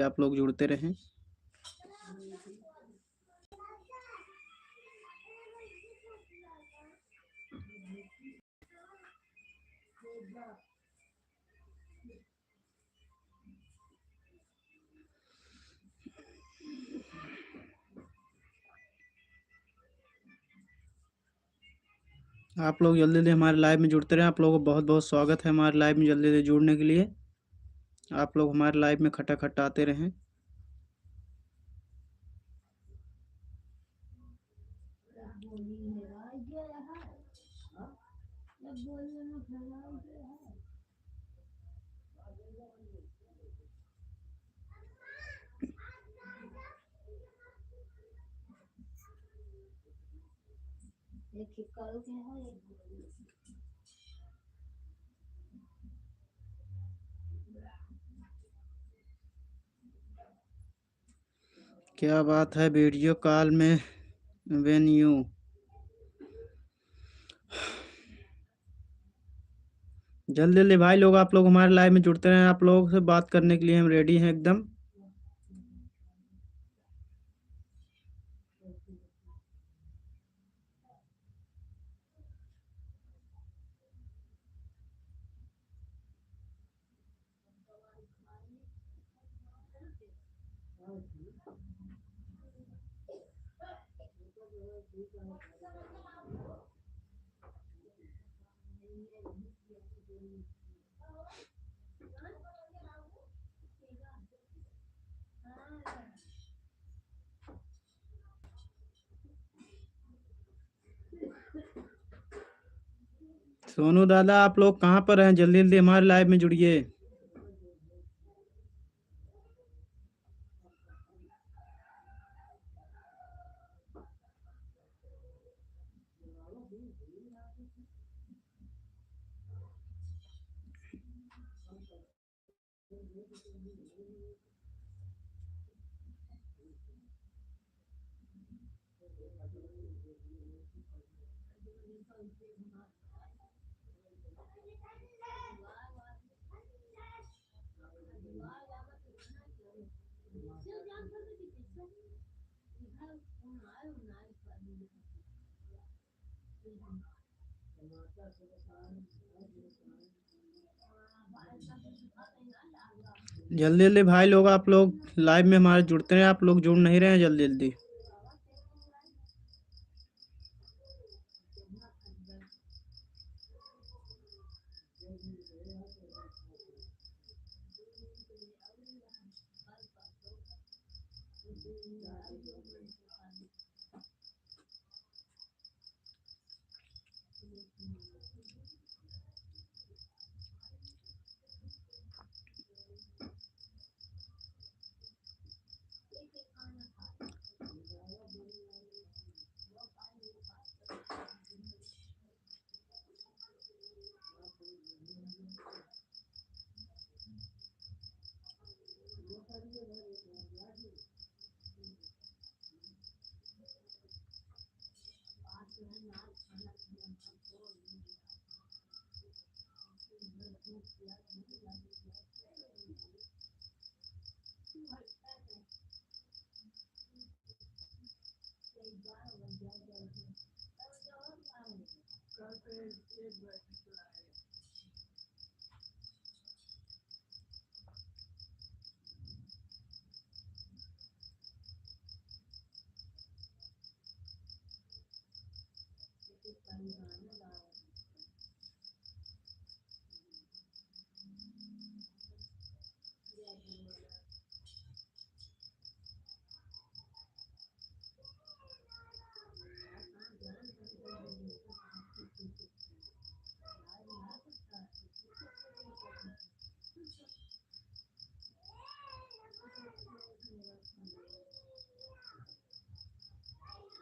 आप लोग जुड़ते रहें। आप लोग जल्दी जल्दी हमारे लाइव में जुड़ते रहें। आप लोगों को बहुत बहुत स्वागत है हमारे लाइव में जल्दी जल्दी जुड़ने के लिए। आप लोग हमारे लाइव में खटाखट आते रहें। क्या बात है वीडियो कॉल में वेन्यू। जल्दी जल्दी भाई लोग आप लोग हमारे लाइव में जुड़ते रहें। आप लोगों से बात करने के लिए हम रेडी हैं एकदम। सोनू दादा आप लोग कहाँ पर हैं? जल्दी जल्दी हमारे लाइव में जुड़िए। जल्दी जल्दी भाई लोग आप लोग लाइव में हमारे जुड़ते हैं। आप लोग जुड़ नहीं रहे हैं जल्दी जल्दी।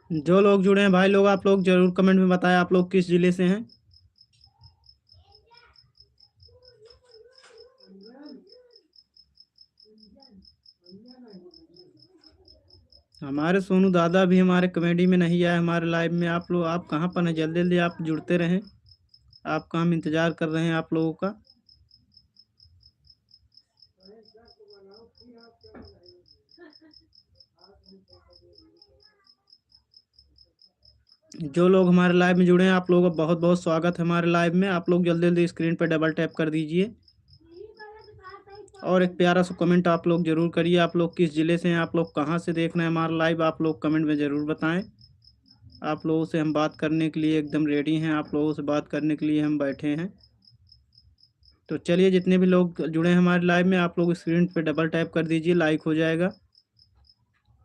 जो लोग जुड़े हैं भाई लोग आप लोग जरूर कमेंट में बताएं आप लोग किस जिले से हैं। हमारे सोनू दादा भी हमारे कमेडी में नहीं आए हमारे लाइव में। आप लोग आप कहाँ पर हैं? जल्दी जल्दी आप जुड़ते रहें। आपका हम इंतज़ार कर रहे हैं आप लोगों का। जो लोग हमारे लाइव में जुड़े हैं आप लोगों का बहुत बहुत स्वागत है हमारे लाइव में। आप लोग जल्दी जल्दी स्क्रीन पर डबल टैप कर दीजिए और एक प्यारा सा कमेंट आप लोग ज़रूर करिए। आप लोग किस ज़िले से हैं, आप लोग कहाँ से देख रहे हैं हमारा लाइव, आप लोग कमेंट में ज़रूर बताएं। आप लोगों से हम बात करने के लिए एकदम रेडी हैं, आप लोगों से बात करने के लिए हम बैठे हैं। तो चलिए, जितने भी लोग जुड़े हैं हमारे लाइव में आप लोग स्क्रीन पे डबल टैप कर दीजिए, लाइक हो जाएगा।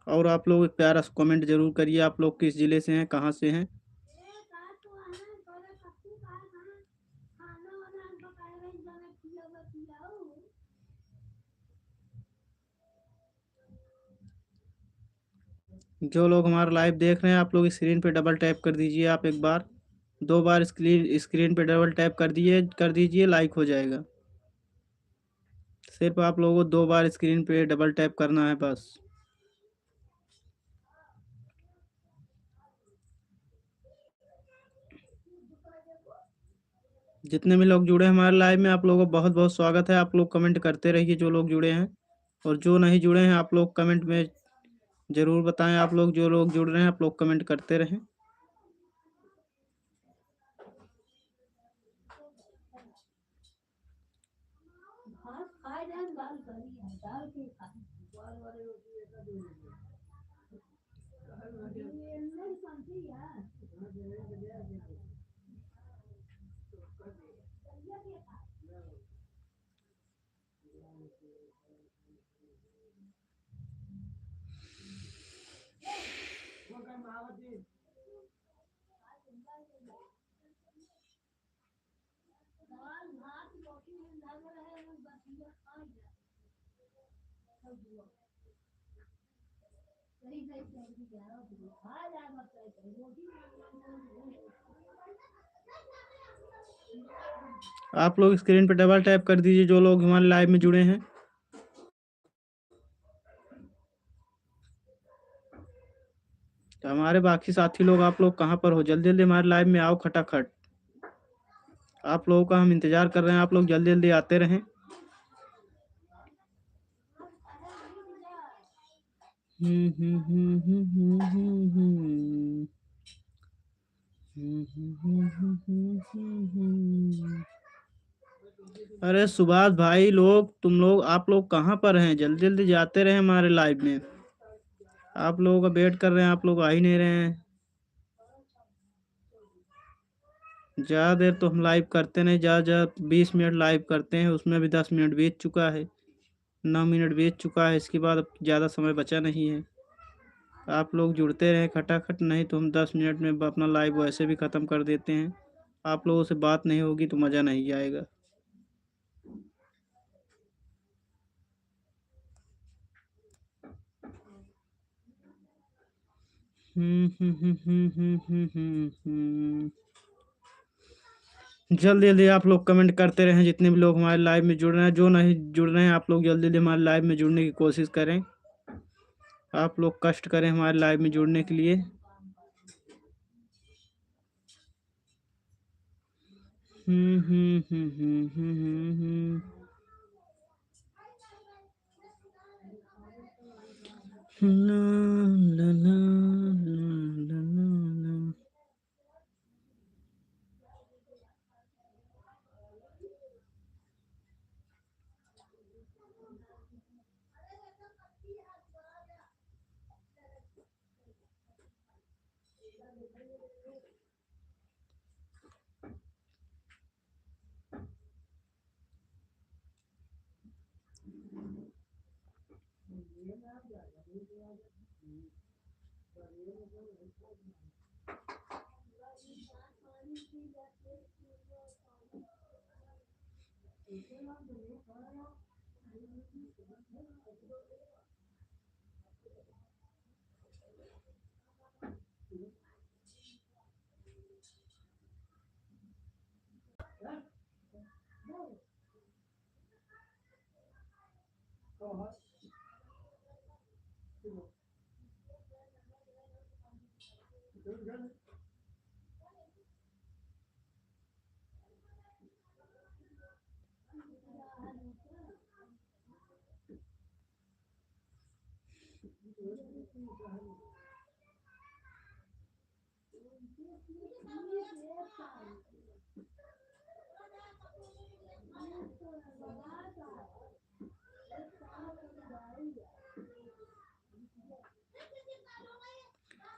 और आप लोग एक प्यारा सा कमेंट ज़रूर करिए, आप लोग किस ज़िले से हैं, कहाँ से हैं। जो लोग हमारा लाइव देख रहे हैं आप लोग स्क्रीन पे डबल टैप कर दीजिए। आप एक बार 2 बार स्क्रीन पे डबल टैप कर दीजिए, लाइक हो जाएगा। सिर्फ आप लोगों को 2 बार स्क्रीन पे डबल टैप करना है बस। जितने भी लोग जुड़े हैं हमारे लाइव में आप लोगों को बहुत बहुत स्वागत है। आप लोग कमेंट करते रहिए जो लोग जुड़े हैं, और जो नहीं जुड़े हैं आप लोग कमेंट में ज़रूर बताएं। आप लोग जो लोग जुड़ रहे हैं आप लोग कमेंट करते रहें। आप लोग स्क्रीन पे डबल टैप कर दीजिए जो लोग हमारे लाइव में जुड़े हैं। तो हमारे बाकी साथी लोग आप लोग कहाँ पर हो, जल्दी जल्दी हमारे लाइव में आओ खटाखट। आप लोगों का हम इंतज़ार कर रहे हैं, आप लोग जल्दी जल्दी आते रहें। अरे सुभाष भाई, तुम लोग आप लोग कहाँ पर हैं, जल्दी जल्दी जाते रहे हमारे लाइव में। आप लोगों का वेट कर रहे हैं, आप लोग आ ही नहीं रहे हैं। ज़्यादा देर तो हम लाइव करते नहीं, ज़्यादा 20 मिनट लाइव करते हैं, उसमें भी 10 मिनट बीत चुका है, 9 मिनट बीत चुका है। इसके बाद अब ज़्यादा समय बचा नहीं है। आप लोग जुड़ते रहें खटाखट, नहीं तो हम 10 मिनट में अपना लाइव वैसे भी ख़त्म कर देते हैं। आप लोगों से बात नहीं होगी तो मज़ा नहीं आएगा। जल्दी जल्दी आप लोग कमेंट करते रहें, जितने भी लोग हमारे लाइव में जुड़ रहे हैं। जो नहीं जुड़ रहे हैं आप लोग जल्दी जल्दी हमारे लाइव में जुड़ने की कोशिश करें। आप लोग कष्ट करें हमारे लाइव में जुड़ने के लिए। ला, ला, ला, ला, ला, ला।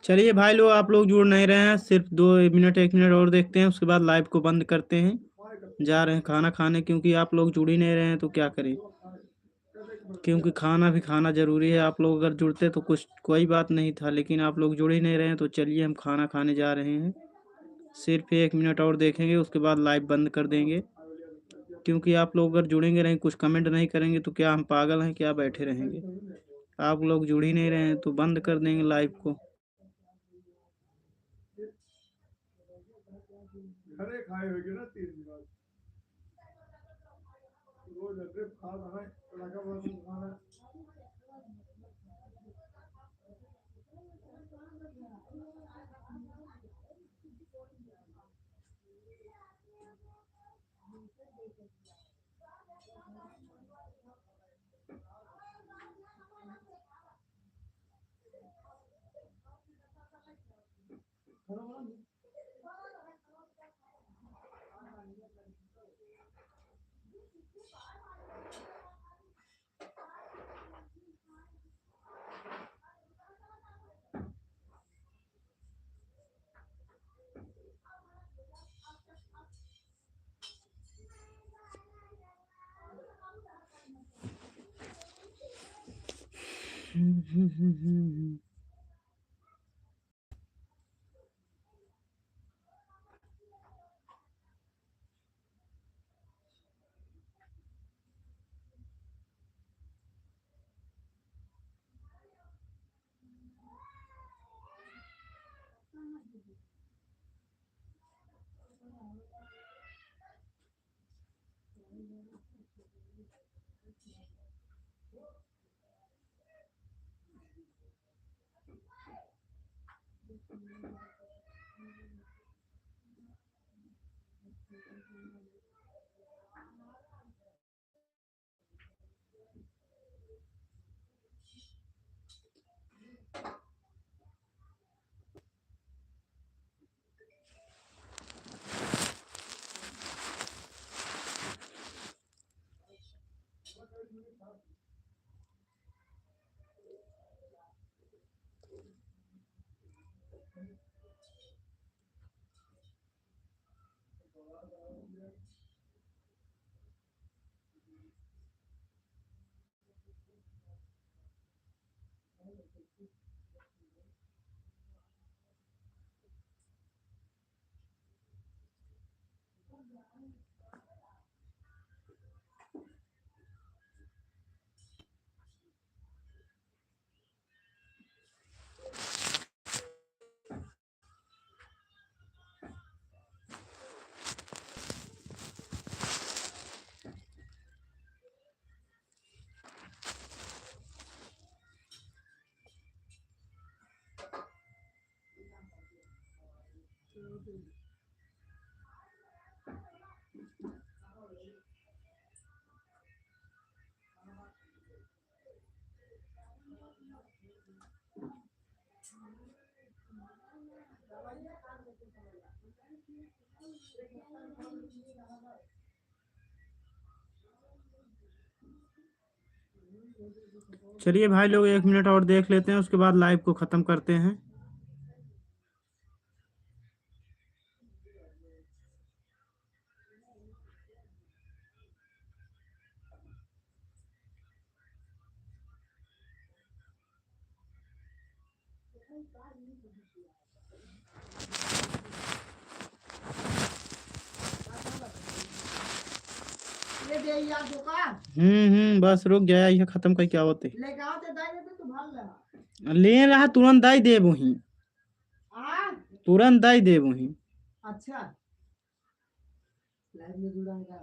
चलिए भाई लोग, आप लोग जुड़ नहीं रहे हैं, सिर्फ 2 मिनट 1 मिनट और देखते हैं, उसके बाद लाइव को बंद करते हैं। जा रहे हैं खाना खाने, क्योंकि आप लोग जुड़ ही नहीं रहे हैं तो क्या करें, क्योंकि खाना भी खाना ज़रूरी है। आप लोग अगर जुड़ते तो कुछ कोई बात नहीं था, लेकिन आप लोग जुड़ ही नहीं रहे हैं, तो चलिए हम खाना खाने जा रहे हैं। सिर्फ 1 मिनट और देखेंगे, उसके बाद लाइव बंद कर देंगे, क्योंकि आप लोग अगर जुड़ेंगे नहीं, कुछ कमेंट नहीं करेंगे, तो क्या हम पागल हैं, क्या बैठे रहेंगे। आप लोग जुड़ ही नहीं रहे हैं तो बंद कर देंगे लाइव को। चलिए भाई लोग, 1 मिनट और देख लेते हैं, उसके बाद लाइव को ख़त्म करते हैं। बस रुक गया, ये खत्म कर क्या होते ले रहा, तुरंत दाई दे वही, तुरंत दाई दे वही। अच्छा, लाइव में जुड़ा है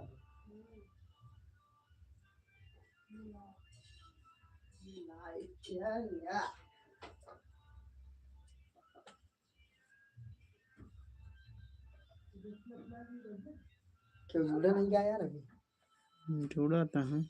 क्यों जुड़ा नहीं गया यार, अभी जुड़ा था। हाँ,